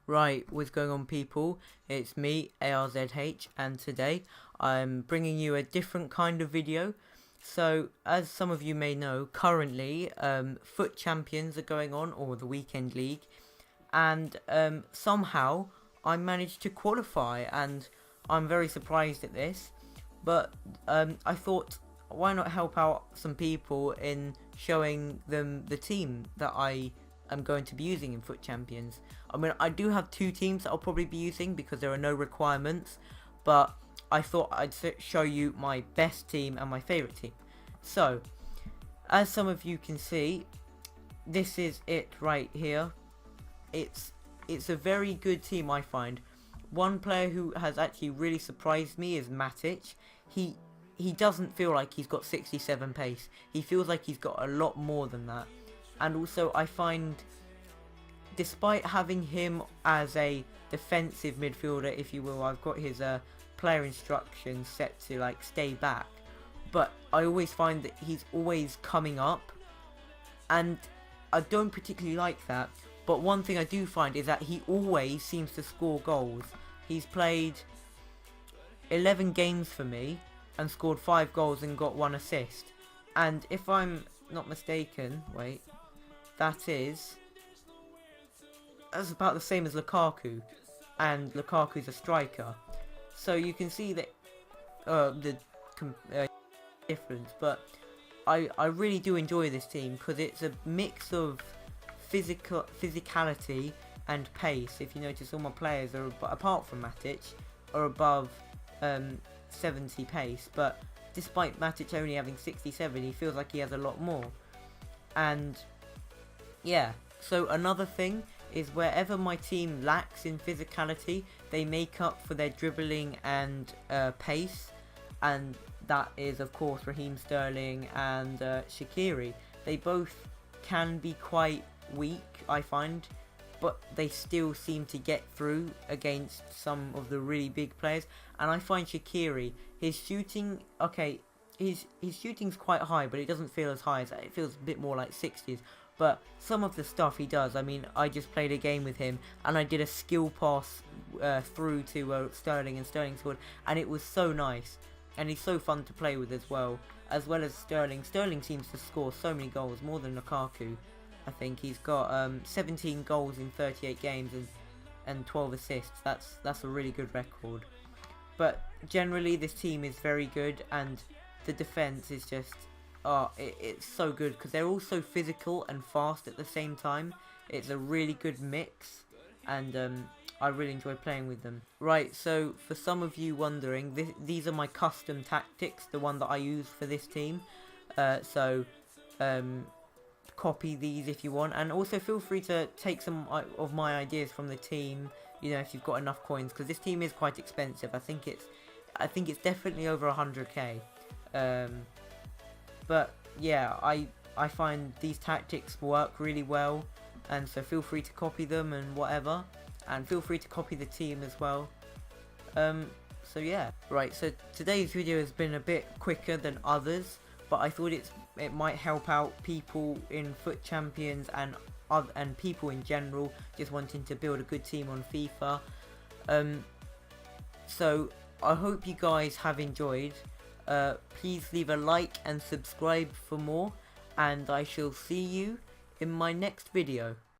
Right, what's going on, people? It's me, ARZH, and today I'm bringing you a different kind of video. So, as some of you may know, currently Foot Champions are going on, or the Weekend League, and somehow I managed to qualify, and I'm very surprised at this. But I thought, why not help out some people in showing them the team that I am going to be using in Foot Champions. I mean, I do have two teams that I'll probably be using because there are no requirements, but I thought I'd show you my best team and my favourite team. So, as some of you can see, this is it right here. It's a very good team, I find. One player who has actually really surprised me is Matic. He doesn't feel like he's got 67 pace. He feels like he's got a lot more than that. And also, I find, despite having him as a defensive midfielder, if you will, I've got his player instructions set to like stay back, but I always find that he's always coming up, and I don't particularly like that. But one thing I do find is that he always seems to score goals. He's played 11 games for me and scored 5 goals and got 1 assist. And if I'm not mistaken, wait, that's about the same as Lukaku, and Lukaku's a striker. So you can see that the difference. But I really do enjoy this team because it's a mix of physicality and pace. If you notice, all my players are, apart from Matic, are above 70 pace. But despite Matic only having 67, he feels like he has a lot more. And yeah, so another thing is wherever my team lacks in physicality, they make up for their dribbling and pace, and that is of course Raheem Sterling and Shaqiri. They both can be quite weak, I find, but they still seem to get through against some of the really big players. And I find Shaqiri, his shooting, okay, his shooting's quite high, but it doesn't feel as high as that. It feels a bit more like 60s. But some of the stuff he does, I mean, I just played a game with him, and I did a skill pass through to Sterling, and Sterling scored, and it was so nice. And he's so fun to play with as well as Sterling. Sterling seems to score so many goals, more than Lukaku. I think he's got 17 goals in 38 games and 12 assists. That's a really good record. But generally, this team is very good, and the defense is just, it's so good because they're all so physical and fast at the same time. It's a really good mix, and I really enjoy playing with them. Right, so for some of you wondering, these are my custom tactics, the one that I use for this team. Copy these if you want, and also feel free to take some of my ideas from the team, you know, if you've got enough coins, because this team is quite expensive. I think it's definitely over 100k. But yeah, I find these tactics work really well, and so feel free to copy them and whatever, and feel free to copy the team as well. So yeah, right, so today's video has been a bit quicker than others, but I thought it might help out people in Foot Champions and people in general just wanting to build a good team on FIFA. So I hope you guys have enjoyed. Please leave a like and subscribe for more, and I shall see you in my next video.